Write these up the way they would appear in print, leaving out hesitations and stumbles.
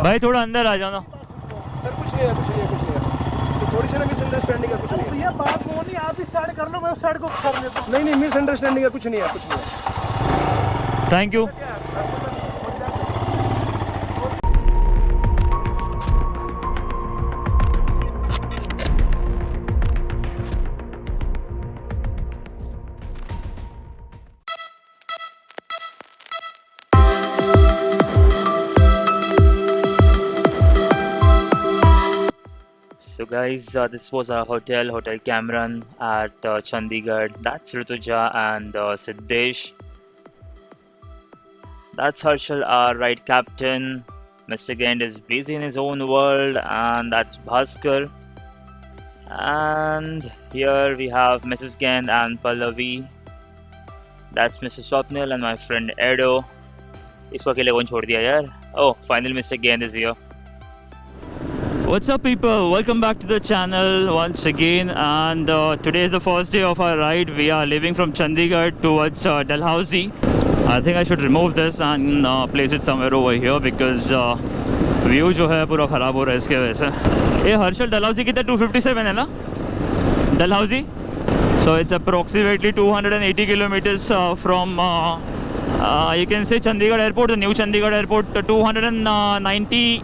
भाई थोड़ा अंदर आ जाओ ना। सर कुछ नहीं है, कुछ नहीं है, कुछ नहीं है, तो थोड़ी सी ना मिसअंडरस्टैंडिंग है, कुछ नहीं है भैया बात वो नहीं, आप इस साइड कर लो, मैं उस साइड को कर लेता हूँ। नहीं नहीं मिसअंडरस्टैंडिंग है, कुछ नहीं है, कुछ नहीं है। Thank you. So guys, this was our Hotel Cameron at Chandigarh. That's Rituja and Siddesh. That's Harshal, our right captain. Mr. Gand is busy in his own world, and that's Bhaskar. And here we have Mrs. Gand and Pallavi. That's Mr. Swapnil and my friend Edo. इसको अकेले कौन छोड़ दिया यार? Oh, finally Mr. Gand is here. What's up people, welcome back to the channel once again, and today is the first day of our ride. We are leaving from Chandigarh towards Dalhousie. I think I should remove this and place it somewhere over here because view जो है पूरा ख़राब हो रहा है इसके वजह से। ये हर्षल Dalhousie कितना 257 है ना Dalhousie? So it's approximately 280 kilometers from you can say Chandigarh airport, the new Chandigarh airport, 290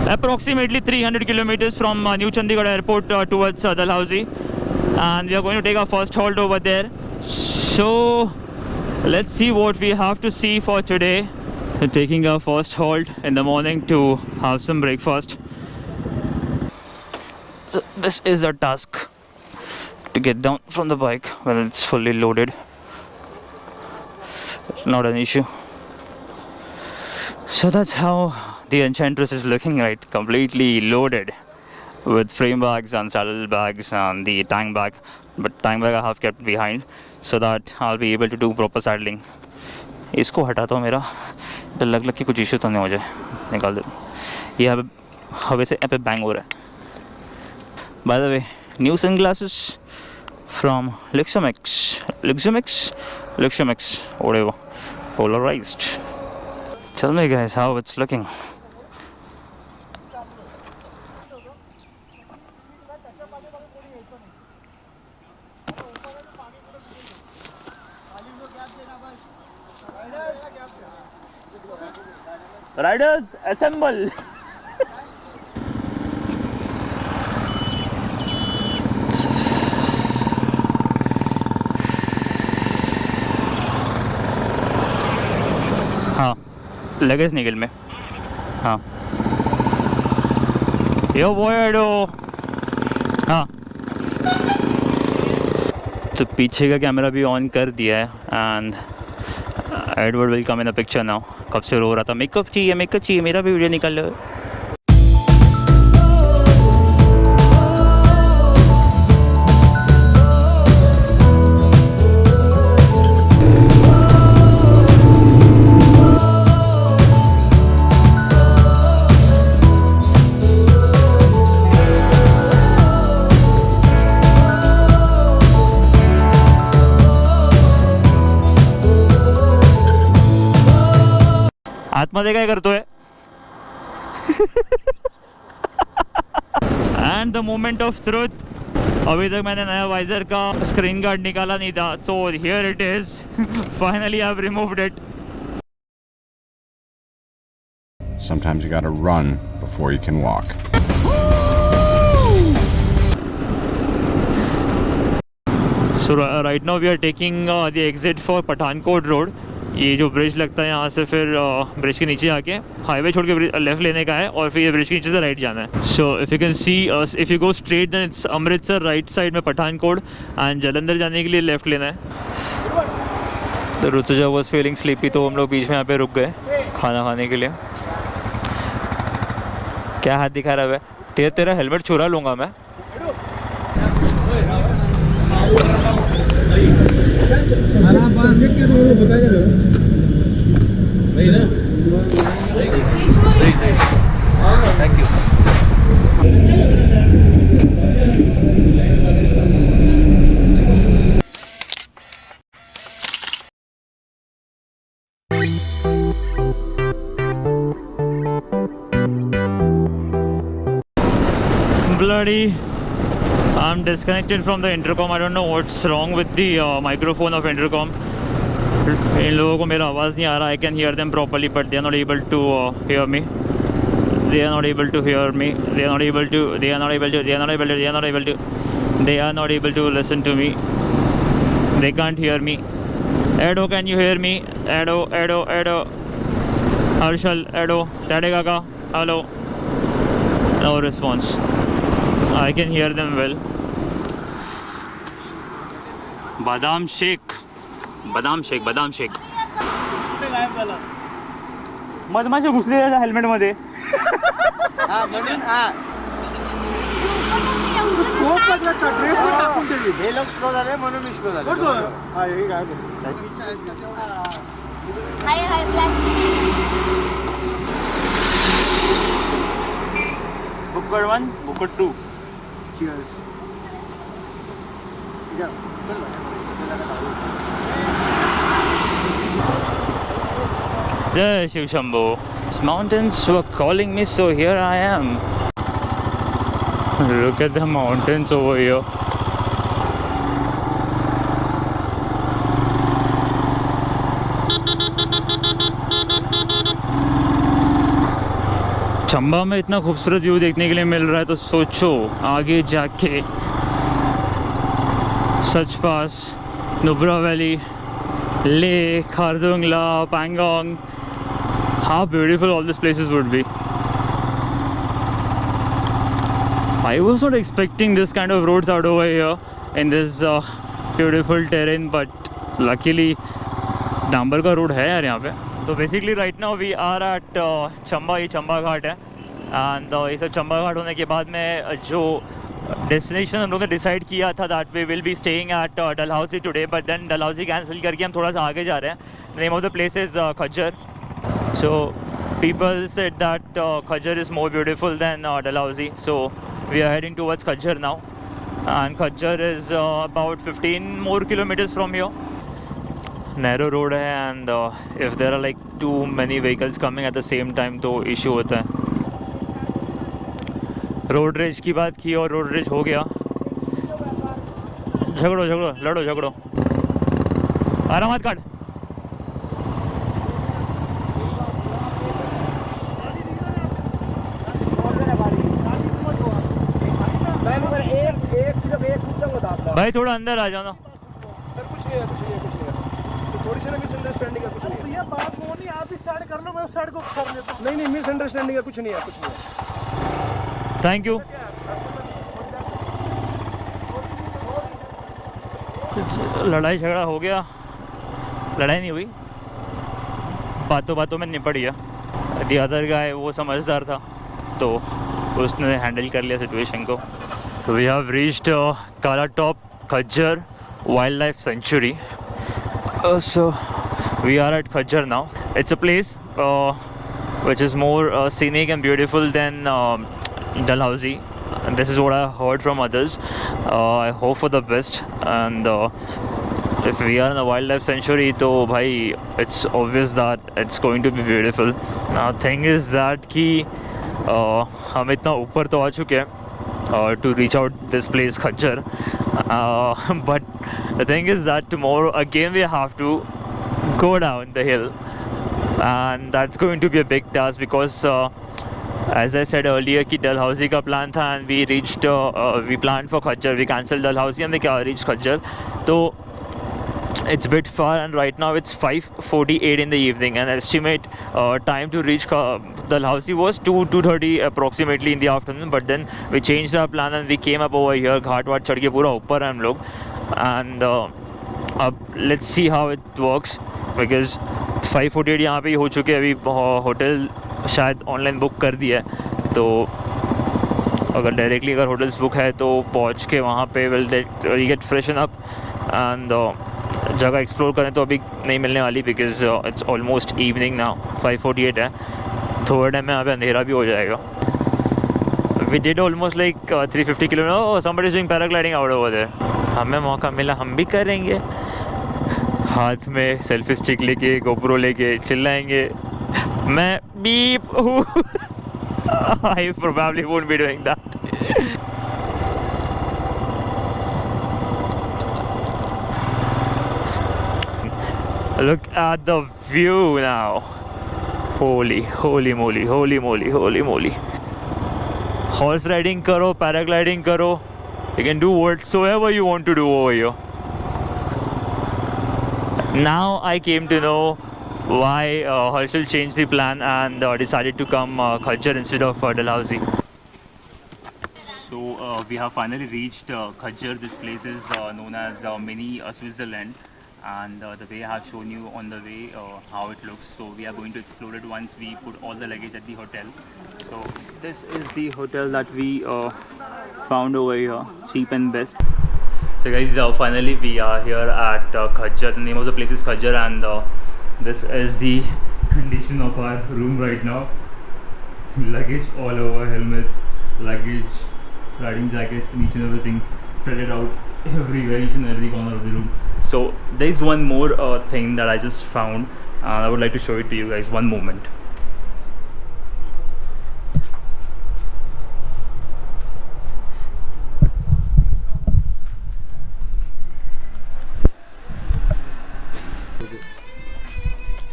approximately 300 kilometers from New Chandigarh airport towards Dalhousie, and we are going to take our first halt over there. So let's see what we have to see for today. We're taking our first halt in the morning to have some breakfast. So this is a task to get down from the bike when it's fully loaded. Not an issue. So that's how the Enchantress is looking, right? Completely loaded with frame bags and saddle bags and the tank bag. But tank bag I have kept behind so that I'll be able to do proper saddling. इसको हटाता हूँ, मेरा डर लग कि कुछ issue तो नहीं हो जाए, निकाल दे। ये हवे से यहाँ पे बैंग हो रहा है। By the way, new sunglasses from Luxomix, whatever, polarized. Tell me guys how it's looking. Riders, assemble! हाँ, लगेज निकल में। हाँ यो बोएडो। हाँ, तो पीछे का कैमरा भी ऑन कर दिया है and Edward will come in the picture now. कब से रो रहा था मेकअप चाहिए, मेरा भी वीडियो निकाल लो। आत्महत्या काय करतोय? And the moment of truth. अभी तक मैंने नया वाइजर का स्क्रीन गार्ड निकाला नहीं था, so here it is. Finally I have removed it. Sometimes you gotta run before you can walk. So right now we are taking the exit for Pathankot Road. ये जो bridge लगता है यहाँ से, फिर ब्रिज के नीचे आके हाईवे छोड़ के लेफ़्ट लेने का है और फिर ये ब्रिज के नीचे से राइट जाना है। So if you can see, if you go straight then it's Amritsar, right side में पठानकोट, एंड जलंधर जाने के लिए लेफ़्ट लेना है। तो ऋतुजा वाज फीलिंग स्लीपी, तो हम लोग बीच में यहाँ पे रुक गए खाना खाने के लिए। क्या हाथ दिखा रहा है? तेरा हेलमेट चुरा लूँगा मैं। Thank you. buddy. I'm disconnected from the intercom. I don't know what's wrong with the microphone of intercom. इन लोगों को मेरा आवाज़ नहीं आ रहा. I can hear them properly, but they are not able to hear me. They are not able to hear me. They are not able to. They are not able to. They are not able to. They are not able to. They are not able to listen to me. They can't hear me. Edo, can you hear me? Edo, Edo, Edo. Harshal, Edo, Tade Kaka, hello. No response. I can hear them well. Badam shake. Badam shake, badam shake. मधमाशा घुसले त्याच्या helmet मध्ये. हा म्हणून हा खूप बदलाचा dress टाकून ठेवली. हे लोक स्लो झाले म्हणून मी स्लो झालो. हा हे काय hi hi black booked 1, booked 2. Cheers. Jai Shiv Shambho. These mountains were calling me, so here I am. Look at the mountains over here. Chamba में इतना खूबसूरत व्यू देखने के लिए मिल रहा है, तो सोचो आगे जाके सच पास, नुब्रा वैली, ले, Khardungla, Pangong, how beautiful all these places would be. I was not expecting this kind of roads out over here in this beautiful terrain, but luckily डांबर का रोड है यार यहाँ पे. तो basically right now we are at Chamba. ये चंबा घाट है. And ये सब चंबा घाट होने के बाद में जो डेस्टिनेशन हम लोग ने डिसाइड किया था that we will be staying at Dalhousie today, but then Dalhousie cancel करके हम थोड़ा सा आगे जा रहे हैं. Name of the place is Khajjar. So people said that Khajjar is more beautiful than Dalhousie, so we are heading towards Khajjar now. And Khajjar is about 15 more kilometers from here. Narrow road है and if there are like too many vehicles coming at the same time तो issue होता है. Road rage की बात की और road rage हो गया. झगड़ो झगड़ो लड़ो झगड़ो, आराम हाथ काट. भाई थोड़ा अंदर आ जाओ ना. सर कुछ नहीं है, कुछ नहीं है, कुछ नहीं है. तो थोड़ी सी ना मिसअंडरस्टैंडिंग है, कुछ नहीं है. भैया बात वो नहीं, आप इस साइड कर लो, मैं उस साइड को कर लेता हूँ. नहीं नहीं मिसअंडरस्टैंडिंग है, कुछ नहीं है, कुछ नहीं है. Thank you. लड़ाई झगड़ा हो गया. लड़ाई नहीं हुई, बातों बातों में निपट गया. दी अदर गाय वो समझदार था तो उसने हैंडल कर लिया सिचुएशन को. So we have reached Kala Top Khajjar Wildlife Sanctuary. So we are at Khajjar now. It's a place which is more scenic and beautiful than Dalhousie. And this is what I heard from others. I hope for the best. And if we are in a wildlife sanctuary, तो भाई it's obvious that it's going to be beautiful. Now thing is that कि हम इतना ऊपर तो आ चुके हैं to reach out this place Khajjar, but the thing is that tomorrow again we have to go down the hill, and that's going to be a big task because as I said earlier कि Dalhousie का plan था and we reached we planned for Khajjar. We cancelled Dalhousie and we reached Khajjar. So it's a bit far, and right now it's 5:48 in the evening, and estimate time to reach Dalhousie was 2:30 approximately in the afternoon. But then we changed our plan and we came up over here. घाट वाट चढ़ के पूरा ऊपर हैं हम लोग. And let's see how it works because 5:48 यहाँ पे ही हो चुके हैं. अभी होटल शायद ऑनलाइन बुक कर दिया है, तो अगर डायरेक्टली अगर होटल्स बुक है तो पहुँच के वहाँ पे will get freshen up and जगह एक्सप्लोर करें. तो अभी नहीं मिलने वाली because it's almost evening now. 5:48 है. थोड़े टाइम में यहाँ पे अंधेरा भी हो जाएगा. We did almost like 350 kilometre. Somebody is doing paragliding out over there. हमें मौका मिला हम भी करेंगे. हाथ में सेल्फी स्टिक लेके गोप्रो लेके चिल्लाएंगे मैं बीप हूँ. I probably won't be doing that. Look at the view now. Holy moly, holy moly. Horse riding karo, paragliding karo. You can do whatsoever you want to do over here. Now I came to know why Harshal changed the plan and decided to come Khajjar instead of Dalhousie. So we have finally reached Khajjar. This place is known as mini Switzerland, and the way I have shown you on the way how it looks. So we are going to explore it once we put all the luggage at the hotel. So this is the hotel that we found over here, cheap and best. So guys, finally we are here at Khajjar. The name of the place is Khajjar, and this is the condition of our room right now. Luggage all over, helmets, luggage, riding jackets, and each and everything spread it out everywhere, each and every corner of the room. So there is one more thing that I just found, and I would like to show it to you guys. One moment.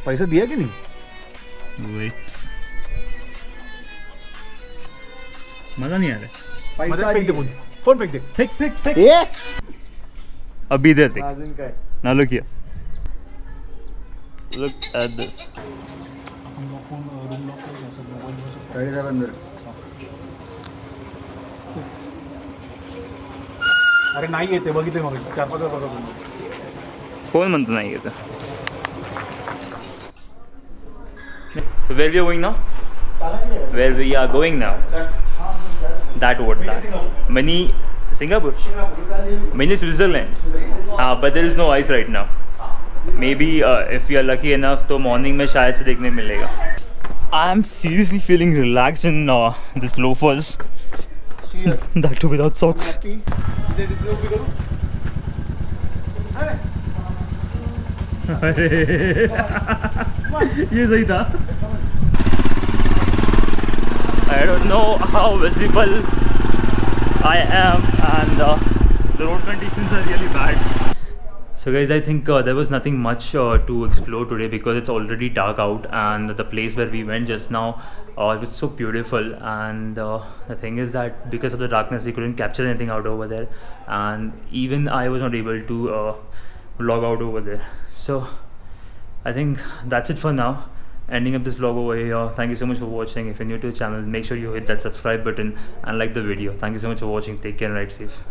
पैसा दिया कि नहीं? Wait. मजा नहीं आ रहा. पैसा फेंक दे phone. Phone फेंक दे. फेंक. ए अभी दे दे. अजून काय? Now look here. Look at this. गाड़ी का बंद. अरे नाही येते बघितले मग 4-5 बघा. कोण म्हणतो नाही येत? So where we are going now? Where we are going now? That what? That mini Singapore, mini Switzerland. But there is no ice right now. Maybe if we are lucky enough, तो morning में शायद से देखने मिलेगा. I am seriously feeling relaxed in this loafers. That too without socks. ये सही था. I don't know how visible I am, and the road conditions are really bad. So guys, I think there was nothing much to explore today because it's already dark out, and the place where we went just now it was so beautiful, and the thing is that because of the darkness we couldn't capture anything out over there, and even I was not able to vlog out over there. So I think that's it for now. Ending up this vlog over here. Thank you so much for watching. If you're new to the channel, make sure you hit that subscribe button and like the video. Thank you so much for watching. Take care and ride safe.